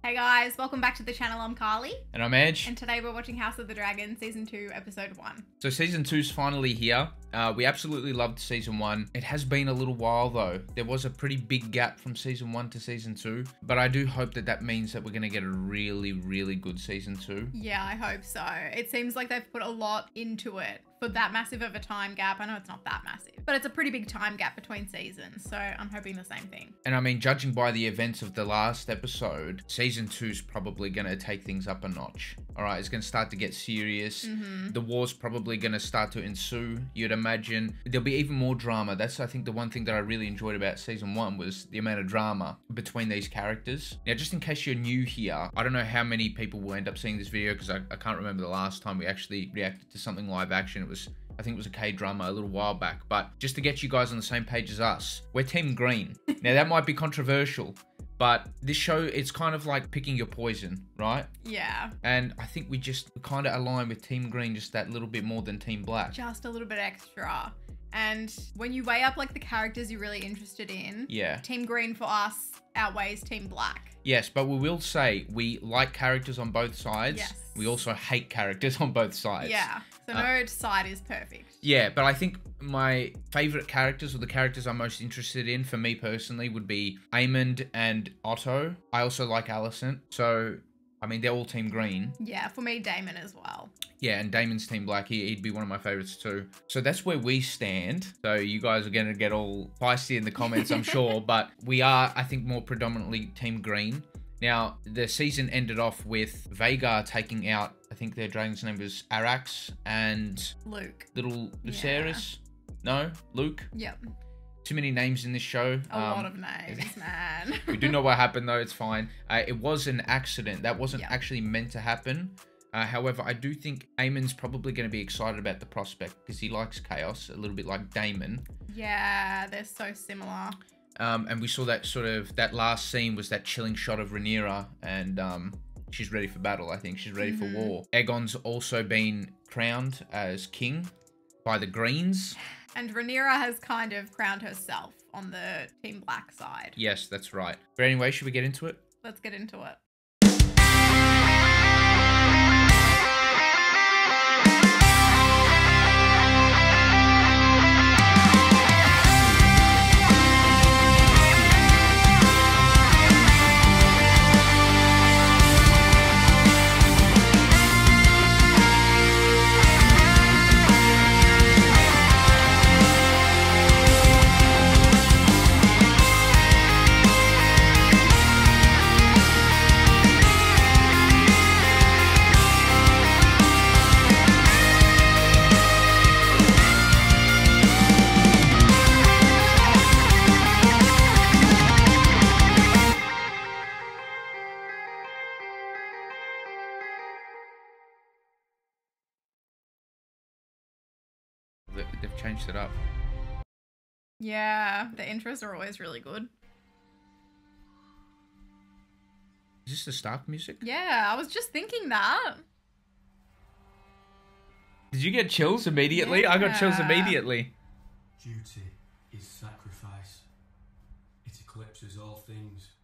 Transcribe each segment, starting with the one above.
Hey guys, welcome back to the channel. I'm Carly. And I'm Ange. And today we're watching House of the Dragon Season 2, Episode 1. So Season 2's finally here. We absolutely loved Season 1. It has been a little while though. There was a pretty big gap from Season 1 to Season 2. But I do hope that that means that we're going to get a really, really good Season 2. Yeah, I hope so. It seems like they've put a lot into it for that massive of a time gap. I know it's not that massive, but it's a pretty big time gap between seasons. So I'm hoping the same thing. And I mean, judging by the events of the last episode, Season 2's probably going to take things up a notch. All right, it's going to start to get serious. The war's probably going to start to ensue, you'd imagine. There'll be even more drama. That's, I think, the one thing that I really enjoyed about Season 1 was the amount of drama between these characters. Now, just in case you're new here, I don't know how many people will end up seeing this video because I can't remember the last time we actually reacted to something live action. I think it was a K-drama a little while back. But just to get you guys on the same page as us, we're Team Green. Now, that might be controversial, but this show, it's kind of like picking your poison, right? Yeah. And I think we kind of align with Team Green just that little bit more than Team Black. Just a little bit extra. And when you weigh up like the characters you're really interested in, yeah, Team Green for us outweighs Team Black. Yes, but we will say we like characters on both sides. Yes. We also hate characters on both sides. Yeah. So no side is perfect. Yeah, but I think my favorite characters, or the characters I'm most interested in for me personally, would be Aemond and Otto. I also like Alicent. So, I mean, they're all Team Green. Yeah, for me, Daemon as well. Yeah, and Daemon's Team Black. He'd be one of my favorites too. So that's where we stand. So you guys are going to get all feisty in the comments, I'm sure. But we are, I think, more predominantly Team Green. Now, the season ended off with Vhagar taking out, I think their dragon's name was Arax and... Luke. Little Lucerys? Yeah. No? Luke? Yep. Too many names in this show. A lot of names, man. We do know what happened though, it's fine. It was an accident. That wasn't actually meant to happen. However, I do think Aemon's probably going to be excited about the prospect because he likes chaos, a little bit like Daemon. Yeah, they're so similar. And we saw that last scene was that chilling shot of Rhaenyra, and she's ready for battle, I think. She's ready for war. Aegon's also been crowned as king by the Greens. And Rhaenyra has kind of crowned herself on the Team Black side. Yes, that's right. But anyway, should we get into it? Let's get into it. They've changed it up. Yeah, the intros are always really good. Is this the Stark music? Yeah, I was just thinking that. Did you get chills immediately? Yeah. I got chills immediately. Duty is sacrifice. It eclipses all things,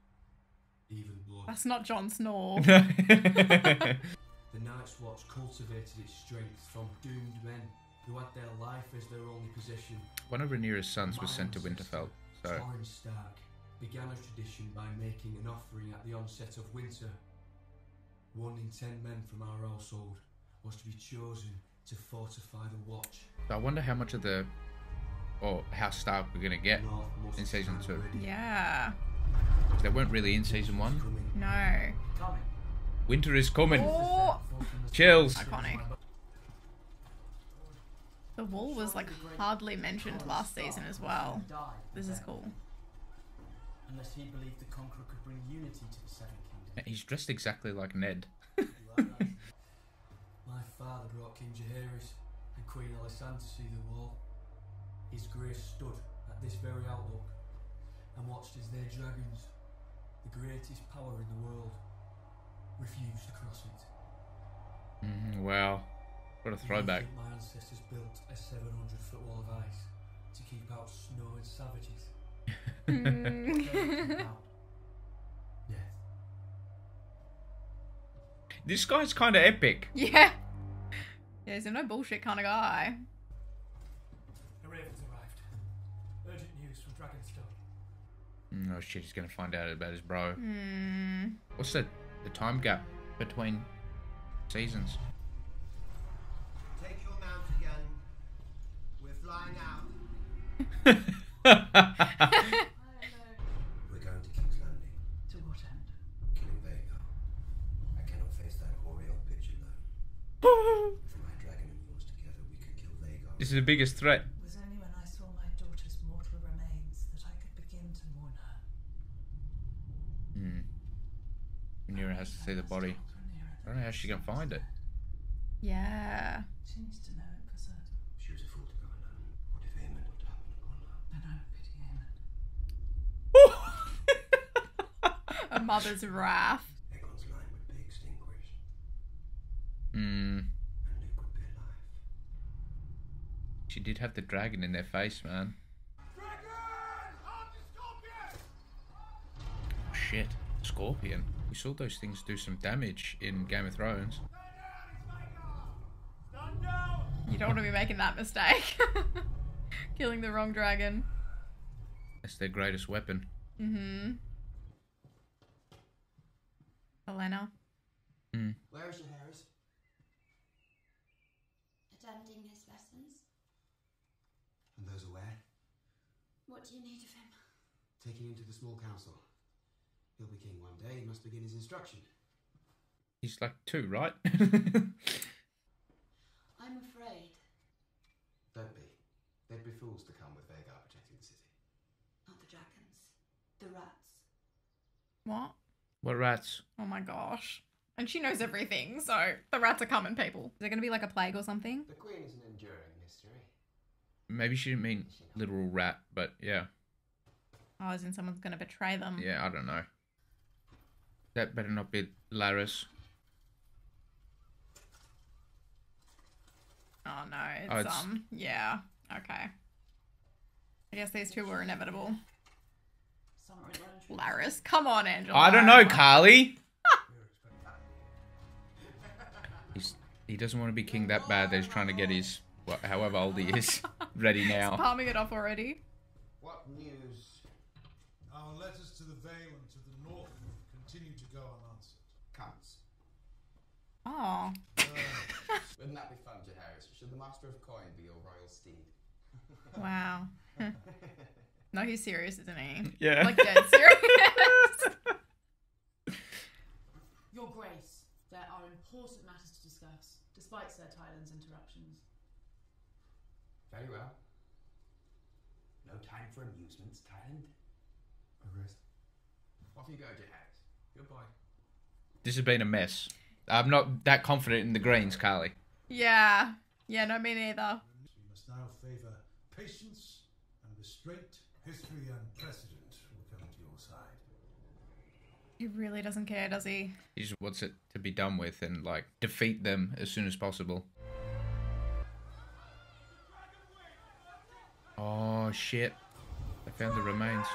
even blood. That's not Jon Snow. The Night's Watch cultivated its strength from doomed men who had their life as their only possession. One of Rhaenyra's sons was sent to Winterfell, so... Torrhen Stark began a tradition by making an offering at the onset of winter. 1 in 10 men from our household was to be chosen to fortify the watch. I wonder how much of the... or how Stark we're going to get in Season 2. Yeah. They weren't really in Season 1. No. Winter is coming. Oh. Chills. Iconic. The wall was like hardly mentioned last season as well. This is cool. Unless he believed the Conqueror could bring unity to the Seven Kingdoms. He's dressed exactly like Ned. My father brought King Jaehaerys and Queen Alysanne to see the wall. His grace stood at this very outlook and watched as their dragons, the greatest power in the world, refused to cross it. Wow. What a throwback. My ancestors built a 700-foot wall of ice to keep out snow and savages. Death. This guy's kind of epic. Yeah. Yeah, he's a no bullshit kind of guy. The Ravens arrived. Urgent news from Dragonstone. Oh shit, he's gonna find out about his bro. What's the time gap between seasons? Take your mount again. We're flying out. We're going to King's Landing. To what end? Killing Vhagar. I cannot face that hoary old bitch alone. If my dragon and yours together, we can kill Vhagar. This is the biggest threat. It was only when I saw my daughter's mortal remains that I could begin to mourn her. Rhaenyra has to see the body. I don't know how she's gonna find it. Yeah. She needs to know it for certain. She was a fool to go alone. What if Aemon would happen upon her? Then I would pity Aemon. A mother's wrath. Aegon's line would be extinguished. Hmm. And Luke would be alive. She did have the dragon in their face, man. Oh, shit. Scorpion. We saw those things do some damage in Game of Thrones. You don't want to be making that mistake. Killing the wrong dragon. That's their greatest weapon. Elena. Where is Jaehaerys? Attending his lessons. And those aware? What do you need of him? Taking him to the small council. He'll be king one day. He must begin his instruction. He's like 2, right? I'm afraid. Don't be. They'd be fools to come with Vhagar protecting the city. Not the dragons. The rats. What? What rats? Oh my gosh. And she knows everything, so the rats are coming, people. Is there going to be like a plague or something? The Queen is an enduring mystery. Maybe she didn't mean literal rat, but yeah. Oh, as in someone's going to betray them. Yeah, I don't know. That better not be Laris. Oh no, Oh, it's, it's- yeah. Okay. I guess these two were inevitable. Summer in Lounge. Laris, come on, Angela. I don't know, Carly. He doesn't want to be king that bad that he's trying to get his, however old he is, ready now. Palming it off already. What news? Our letters to the Vale and to the north continue to go unanswered. Cunts. Oh. Wouldn't that be fun, Jaehaerys? Should the Master of Coin be your royal steed? Wow. No, he's serious, isn't he? Yeah. Like dead serious. Your Grace, there are important matters to discuss, despite Sir Tyland's interruptions. Very well. No time for amusements, Tyland. Progress. Off you go, Jaehaerys. Goodbye. This has been a mess. I'm not that confident in the greens, Carly. Yeah. Yeah, no, me neither. We must now favour patience and restraint. History and precedent will come to your side. He really doesn't care, does he? He just wants it to be done with and, like, defeat them as soon as possible. Oh, shit. They found the remains.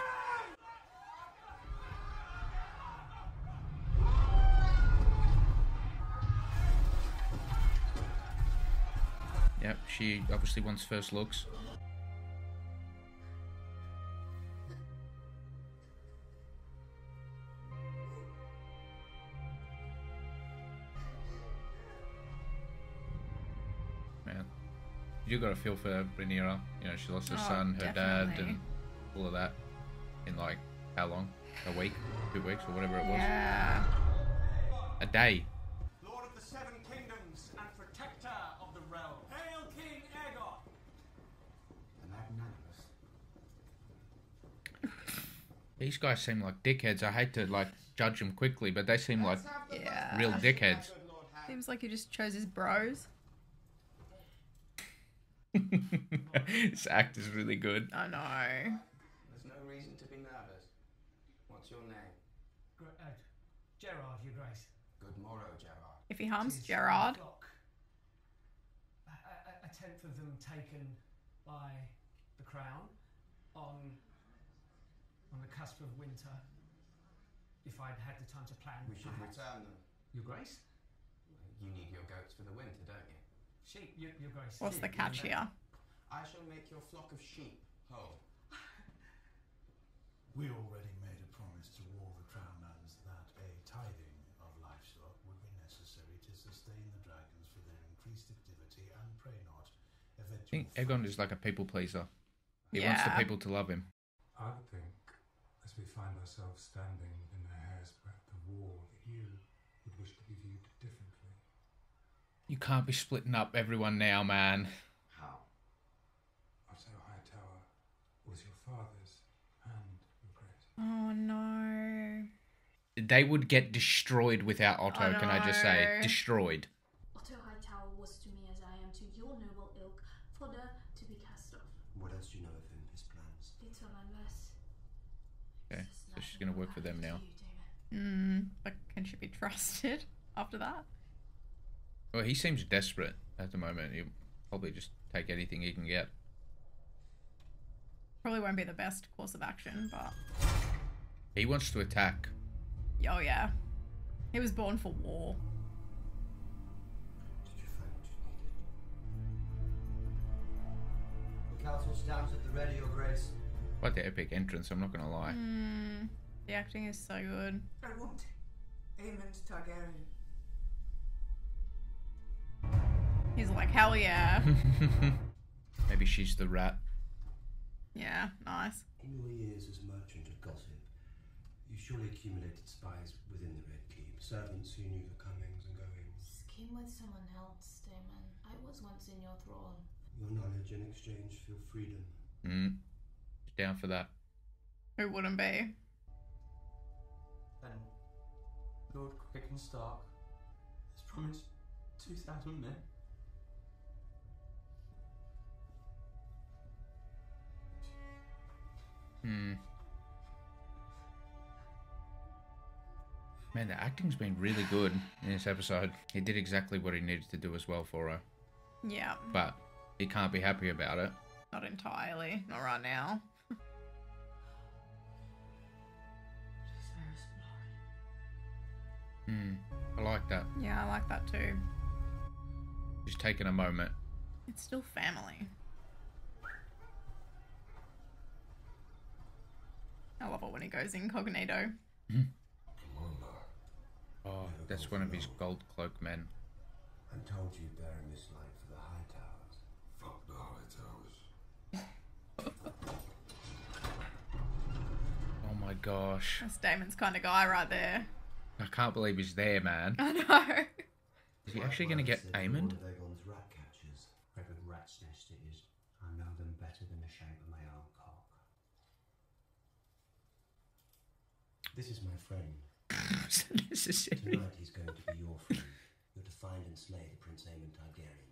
Yep, she obviously wants first looks. Man, you got to feel for Rhaenyra. You know, she lost her son, her dad, definitely. and all of that in like how long? A week, 2 weeks, or whatever it was. Yeah. A day. Lord of the Seven Kingdoms and protector of the realm. Hail King Aegon! The magnanimous. These guys seem like dickheads. I hate to like judge them quickly, but they seem like Yeah. real dickheads. Seems like he just chose his bros. This act is really good. I know. There's no reason to be nervous. What's your name? Gerard, Your Grace. Good morrow, Gerard. If he harms Tis Gerard. o'clock. A tenth of them taken by the crown on the cusp of winter. If I'd had the time to plan. We should return them. Your Grace? You need your goats for the winter, don't you? Sheep, you're very What's the sick, catch you know. here? I shall make your flock of sheep whole. We already made a promise to all the crownlands that a tithing of livestock would be necessary to sustain the dragons for their increased activity and pray not I eventual think Aegon is like a people pleaser. He wants the Yeah. people to love him. I would think, as we find ourselves standing within a hair's breadth of war, that you would wish to be viewed differently. You can't be splitting up everyone now, man. How? Otto Hightower was your father's and your great. Oh no. They would get destroyed without Otto, Oh, can I just say? no. Destroyed. Otto Hightower was to me as I am to your noble ilk, fodder to be cast off. What else do you know of him, his plans? Little unless. Okay, so she's going to work for them now. But can she be trusted after that? Well, he seems desperate at the moment. He'll probably just take anything he can get. Probably won't be the best course of action, but... He wants to attack. Oh yeah. He was born for war. Did you find what you needed? The council stands at the ready, Your Grace. Quite the epic entrance, I'm not going to lie. The acting is so good. I want Aemond Targaryen. He's like, hell yeah. Maybe she's the rat. Yeah, nice. In your years as merchant of gossip, you surely accumulated spies within the Red Keep, servants who knew the comings and goings. Scheme with someone else, Damon. I was once in your thrall. Your knowledge in exchange for freedom. Down for that. Who wouldn't be? And Lord Quicken Stark has promised 2,000 men. Man, the acting's been really good in this episode. He did exactly what he needed to do as well for her. Yeah. But he can't be happy about it. Not entirely. Not right now. I like that. Yeah, I like that too. Just taking a moment. It's still family. I love it when he goes incognito. Oh, that's one of his gold cloak men. I'm told you bearing this light for the Hightowers. Fuck the Hightowers. Oh my gosh. That's Damon's kind of guy right there. I can't believe he's there, man. I know. Is he actually going to get Aemond? Aegon's rat catchers. Whatever rat's nest it is, I know them better than the shape of my own cock. This is my friend. Was that necessary? Tonight he's going to be your friend. You're to find and slay the Prince Aemond Targaryen.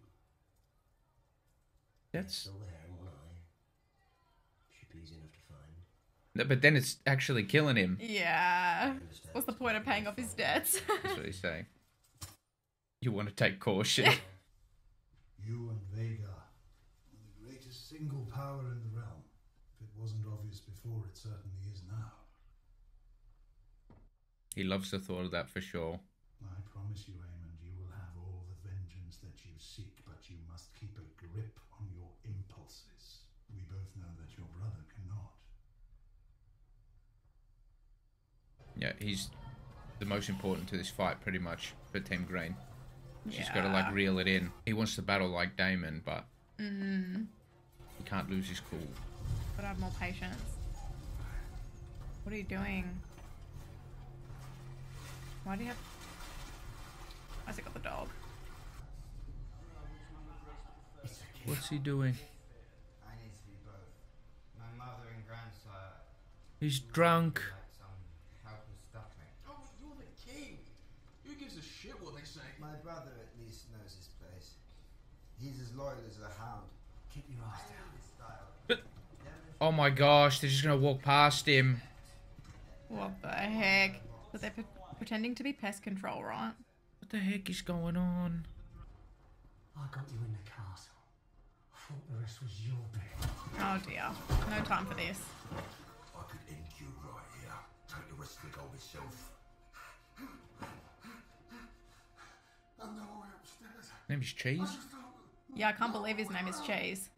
It's That's... still there in one eye. Should be easy enough to find. No, but then it's actually killing him. Yeah. What's the point of paying off his debts? That's what he's saying. You want to take caution. You and Vhagar are the greatest single power in the realm. If it wasn't obvious before, it certainly is now. He loves the thought of that for sure. I promise you, Aemond, you will have all the vengeance that you seek, but you must keep a grip on your impulses. We both know that your brother cannot. Yeah, he's the most important to this fight, pretty much, for Team Green. She's got to, like, reel it in. He wants to battle like Daemon, but he can't lose his cool. Gotta have more patience. What are you doing? Why do you have... Why's he got the dog? What's he doing? I need to be both. My mother and grandsire. He's drunk. Like some helpless duckling. Oh, you're the king. Who gives a shit what they say? My brother at least knows his place. He's as loyal as a hound. Keep your eyes down. Oh my gosh, they're just going to walk past him. What the heck? But they're pretending to be pest control, right? What the heck is going on? I got you in the castle. I thought the rest was your bit. Oh dear. No time for this. I could end you right here. Take the rest of the gold myself. I'm Name is Cheese? Yeah, I can't believe his name is Cheese.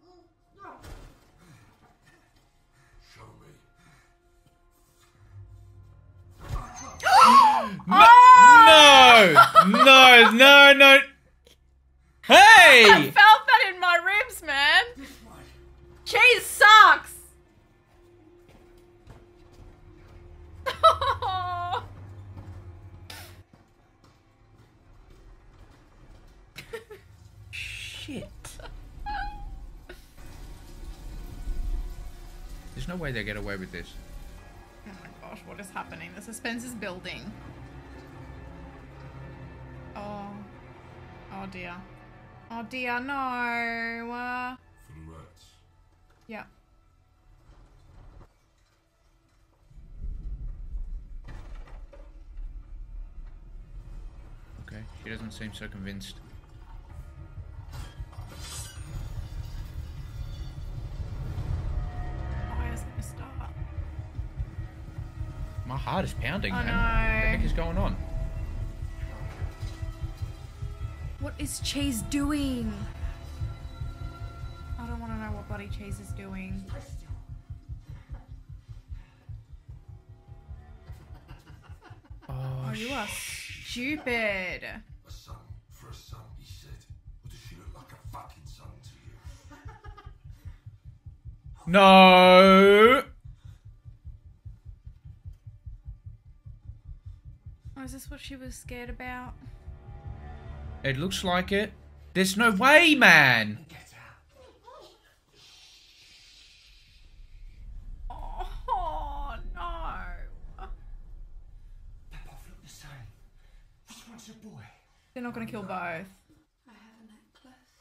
Show me. No! Hey! I felt that in my ribs, man. Cheese sucks. Shit. There's no way they get away with this. Oh my gosh, what is happening? The suspense is building. Oh. Oh dear. Oh dear, no. For the rats. Yeah. Okay, she doesn't seem so convinced. Why isn't it start? My heart is pounding, Oh, man. no. What the heck is going on? What is Cheese doing? I don't want to know what bloody Cheese is doing. Oh, you are stupid. A son for a son, he said. Or does she look like a fucking son to you? No! Oh, is this what she was scared about? It looks like it. There's no way, man! Oh, no. They both look the same. Which one's a boy? They're not going to kill both. I have a necklace.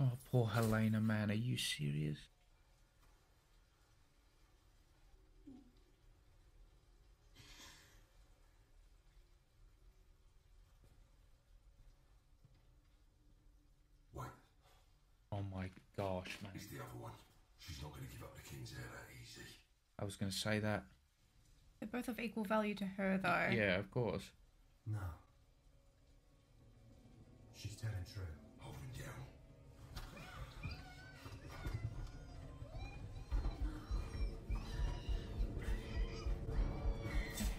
Oh, poor Helena, man. Are you serious? Wait, Oh my gosh, man. he's the other one. She's not going to give up the king's heir that easy. I was going to say that. They're both of equal value to her, though. Yeah, of course. No. She's telling true. Hold him down.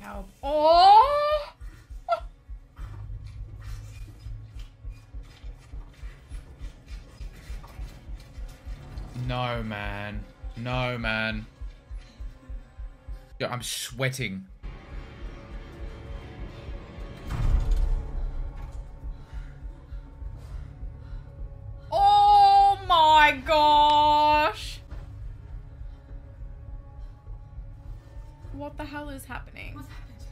Help. Oh! No, man. No, man. Yeah, I'm sweating. Oh my gosh! What the hell is happening? What's happened?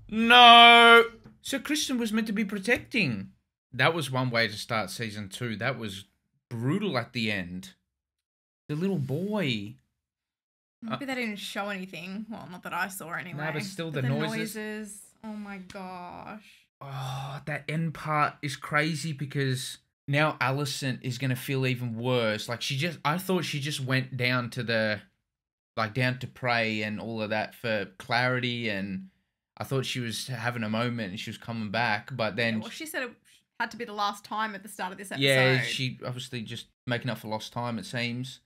No! So Kristen was meant to be protecting. That was one way to start season 2. That was brutal at the end. The little boy. Maybe they didn't show anything. Well, not that I saw anyway. Nah, but still the noises. Oh my gosh. Oh, that end part is crazy because now Alicent is going to feel even worse. Like I thought she just went down to down to pray and all of that for clarity, and I thought she was having a moment and she was coming back, but then... Yeah, well, she said it had to be the last time at the start of this episode. Yeah, she obviously just making up for lost time, it seems.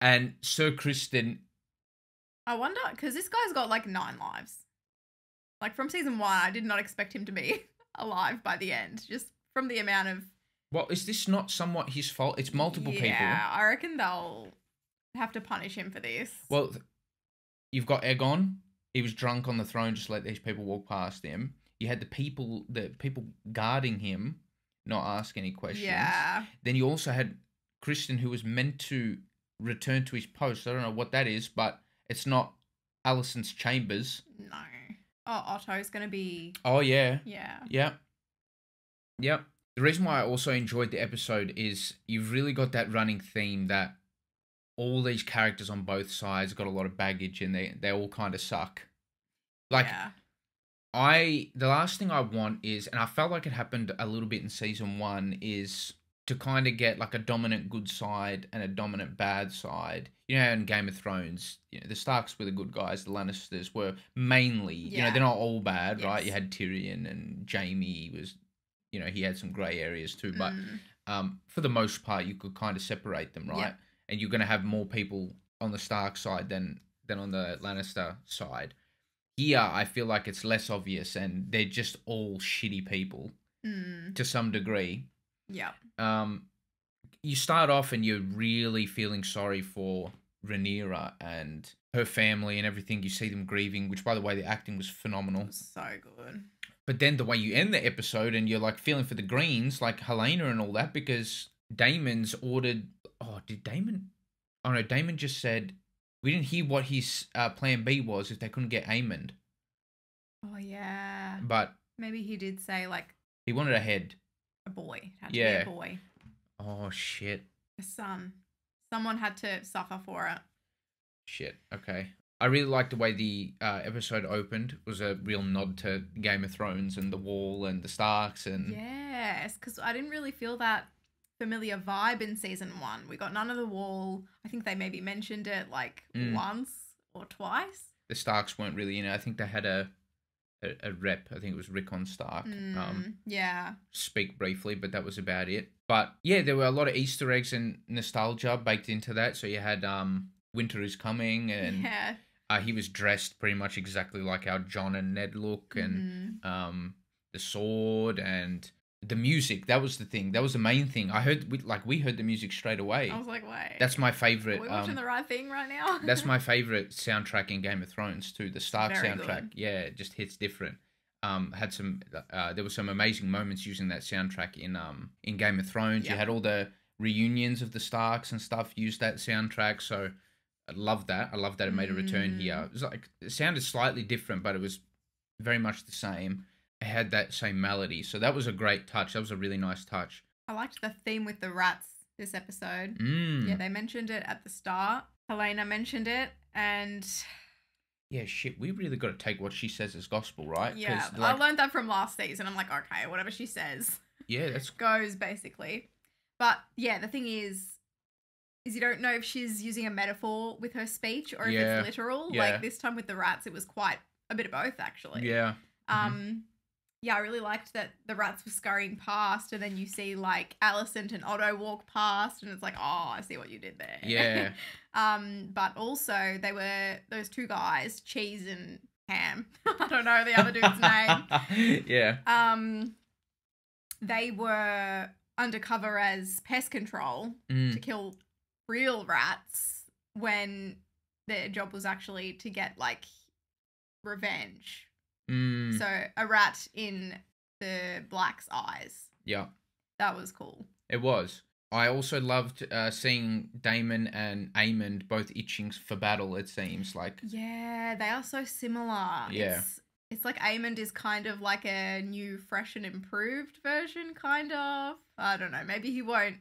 And Sir Kristen... I wonder, because this guy's got like 9 lives. Like from season 1, I did not expect him to be alive by the end, just from the amount of... Well, is this not somewhat his fault? It's multiple people. Yeah, I reckon they'll have to punish him for this. Well, you've got Aegon. He was drunk on the throne, just let these people walk past him. You had the people guarding him, not ask any questions. Yeah. Then you also had Kristen, who was meant to return to his post. I don't know what that is, but it's not Alicent's chambers. No. Oh, Otto's going to be... Oh, yeah. Yeah. Yep. Yep. The reason why I also enjoyed the episode is you've really got that running theme that all these characters on both sides got a lot of baggage and they all kind of suck. Like, yeah. the last thing I want is, and I felt like it happened a little bit in season 1, is to kind of get like a dominant good side and a dominant bad side. You know, in Game of Thrones, you know, the Starks were the good guys, the Lannisters were mainly, you know, they're not all bad, right? You had Tyrion and Jaime was, you know, he had some grey areas too, but for the most part, you could kind of separate them, right? And you're going to have more people on the Stark side than on the Lannister side. Here, I feel like it's less obvious, and they're just all shitty people to some degree. Yeah. You start off and you're really feeling sorry for Rhaenyra and her family and everything. You see them grieving, which, by the way, the acting was phenomenal. So good. But then the way you end the episode and you're like feeling for the Greens, like Helena and all that, because Daemon's ordered... Oh, did Daemon... Oh, no, Daemon just said... We didn't hear what his plan B was if they couldn't get Aemond. Oh, yeah. But... Maybe he did say, like... He wanted a head. A boy. It had to be a boy. Oh, shit. A son. Someone had to suffer for it. Shit, okay. I really liked the way the episode opened. It was a real nod to Game of Thrones and the Wall and the Starks and... Yes, because I didn't really feel that familiar vibe in season 1. We got none of the Wall. I think they maybe mentioned it like once or twice. The Starks weren't really in it. I think they had a rep. I think it was Rickon Stark. Speak briefly, but that was about it. But yeah, there were a lot of Easter eggs and nostalgia baked into that. So you had Winter is Coming, and he was dressed pretty much exactly like how Jon and Ned look, and the sword and the music. That was the thing. That was the main thing. I heard we heard the music straight away. I was like, wait. That's my favorite. Are we watching the right thing right now? That's my favorite soundtrack in Game of Thrones too. The Stark soundtrack. Good. Yeah, it just hits different. Had some. There were some amazing moments using that soundtrack in Game of Thrones. You had all the reunions of the Starks and stuff. Used that soundtrack. So I love that. I love that it made a return here. It was like it sounded slightly different, but it was very much the same. It had that same melody. So that was a great touch. That was a really nice touch. I liked the theme with the rats this episode. Yeah, they mentioned it at the start. Helena mentioned it, and... Yeah, shit, we really got to take what she says as gospel, right? Yeah, I learned that from last season. I'm like, okay, whatever she says. Yeah, that's... goes, basically. But, yeah, the thing is you don't know if she's using a metaphor with her speech or if it's literal. Yeah. Like, this time with the rats, it was quite a bit of both, actually. Yeah. Yeah, I really liked that the rats were scurrying past, and then you see, like, Alicent and Otto walk past, and it's like, oh, I see what you did there. Yeah. But also, they were those two guys, Cheese and Ham. I don't know the other dude's name. Yeah. They were undercover as pest control to kill real rats when their job was actually to get, like, revenge. So a rat in the Black's eyes. Yeah. That was cool. It was. I also loved seeing Daemon and Aemond both itching for battle, it seems like. Yeah, they are so similar. Yeah. It's like Aemond is kind of like a new, fresh and improved version, kind of. I don't know. Maybe he won't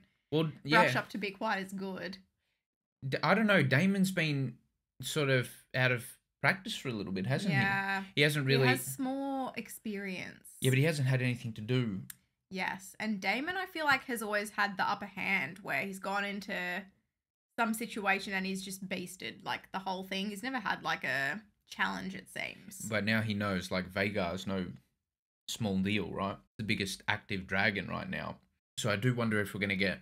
brush up to be quite as good. I don't know. Daemon's been sort of out of practice for a little bit, hasn't he? He hasn't really... He has more experience. Yeah, but he hasn't had anything to do. Yes, and Daemon, I feel like, has always had the upper hand where he's gone into some situation and he's just beasted, like, the whole thing. He's never had, like, a challenge, it seems. But now he knows, like, Vhagar's no small deal, right? The biggest active dragon right now. So I do wonder if we're going to get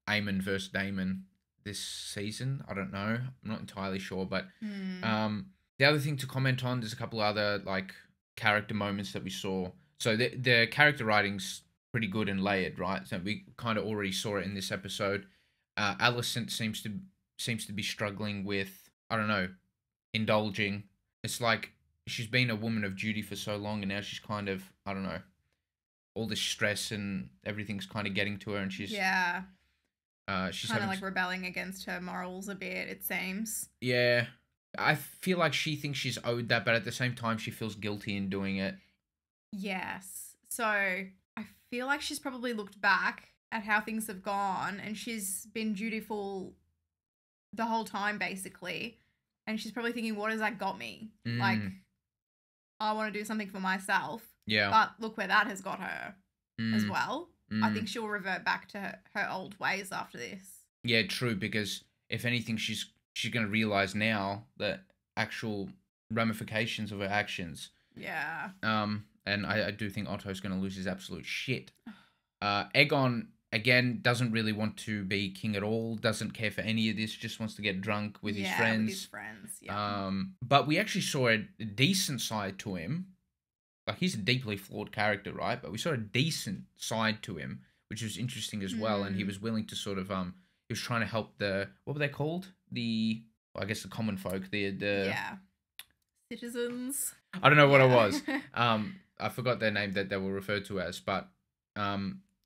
Aemond versus Daemon this season. I don't know. I'm not entirely sure, but... The other thing to comment on, there's a couple other, like, character moments that we saw. So the character writing's pretty good and layered, right? So we kind of already saw it in this episode. Alicent seems to be struggling with, I don't know, indulging. It's like she's been a woman of duty for so long, and now she's kind of, I don't know, all this stress and everything's kind of getting to her, and she's... Yeah. She's kind of, like, rebelling against her morals a bit, it seems. Yeah. I feel like she thinks she's owed that, but at the same time, she feels guilty in doing it. Yes. So I feel like she's probably looked back at how things have gone, and she's been dutiful the whole time, basically. And she's probably thinking, what has that got me? Like, I want to do something for myself. Yeah. But look where that has got her as well. I think she'll revert back to her old ways after this. Yeah, true, because if anything, she's going to realize now the actual ramifications of her actions. Yeah. And I do think Otto's going to lose his absolute shit. Aegon, again, doesn't really want to be king at all, doesn't care for any of this, just wants to get drunk with his friends. With his friends, yeah. But we actually saw a decent side to him. Like, he's a deeply flawed character, right? But we saw a decent side to him, which was interesting as well. And he was willing to sort of, he was trying to help what were they called? I guess the common folk, yeah. Citizens. I don't know what it was. I forgot their name that they were referred to as, but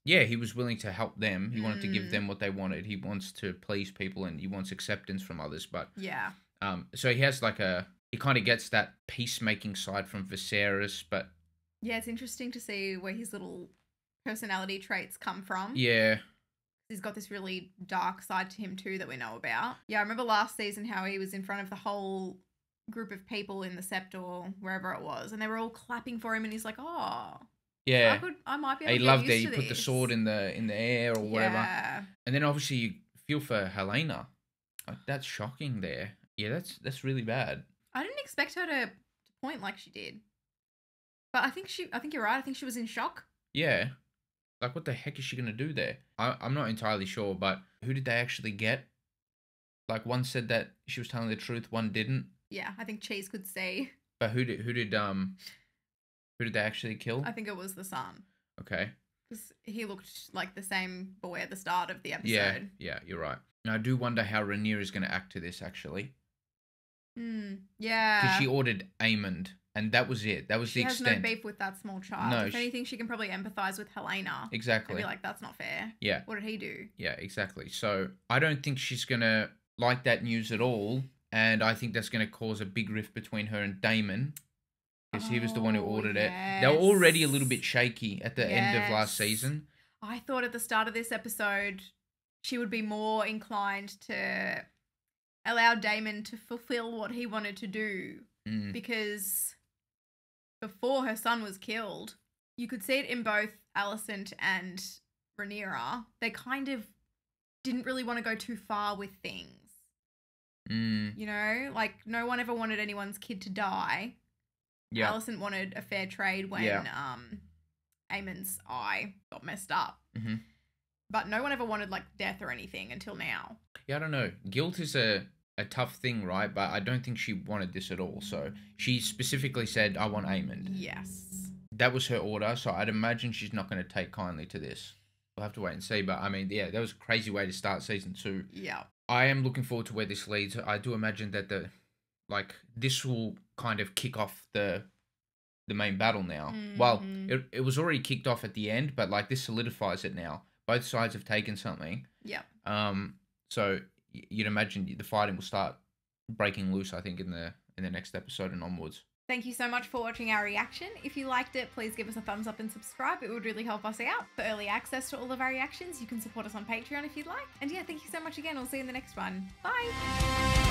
yeah, he was willing to help them. He wanted to give them what they wanted. He wants to please people and he wants acceptance from others. But yeah, so he has he kind of gets that peacemaking side from Viserys, but yeah, it's interesting to see where his little personality traits come from. Yeah. He's got this really dark side to him too that we know about. Yeah, I remember last season how he was in front of the whole group of people in the Sept or wherever it was, and they were all clapping for him, and he's like, "Oh, yeah, I might be able to he get loved used it. He to put the this." sword in the air or whatever. Yeah. And then obviously you feel for Helena. Like, that's shocking there. Yeah, that's really bad. I didn't expect her to point like she did, but I think you're right. I think she was in shock. Yeah. Like, what the heck is she going to do there? I'm not entirely sure, but who did they actually get? Like, one said that she was telling the truth, one didn't. Yeah, I think Cheese could see. But who did they actually kill? I think it was the son. Okay. Because he looked like the same boy at the start of the episode. Yeah, you're right. Now, I do wonder how Rhaenyra is going to act to this, actually. Yeah. Because she ordered Aemond, and that was it. That was the extent. She has no beef with that small child. No, if anything, she can probably empathize with Helena. Exactly. And be like, that's not fair. Yeah. What did he do? Yeah, exactly. So I don't think she's going to like that news at all, and I think that's going to cause a big rift between her and Daemon, because he was the one who ordered it. They were already a little bit shaky at the end of last season. I thought at the start of this episode she would be more inclined to allow Daemon to fulfill what he wanted to do, because before her son was killed, you could see it in both Alicent and Rhaenyra. They kind of didn't really want to go too far with things. You know, like, no one ever wanted anyone's kid to die. Yeah. Alicent wanted a fair trade when Aemon's eye got messed up. But no one ever wanted, like, death or anything until now. Yeah, I don't know. Guilt is a tough thing, right? But I don't think she wanted this at all. So she specifically said, I want Aemond. Yes. That was her order, so I'd imagine she's not going to take kindly to this. We'll have to wait and see. But, I mean, yeah, that was a crazy way to start season 2. Yeah. I am looking forward to where this leads. I do imagine that this will kind of kick off the main battle now. Well, it was already kicked off at the end, but, like, this solidifies it now. Both sides have taken something. Yeah. So you'd imagine the fighting will start breaking loose, I think, in the next episode and onwards. Thank you so much for watching our reaction. If you liked it, please give us a thumbs up and subscribe. It would really help us out. For early access to all of our reactions, you can support us on Patreon if you'd like. And yeah, thank you so much again. We'll see you in the next one. Bye!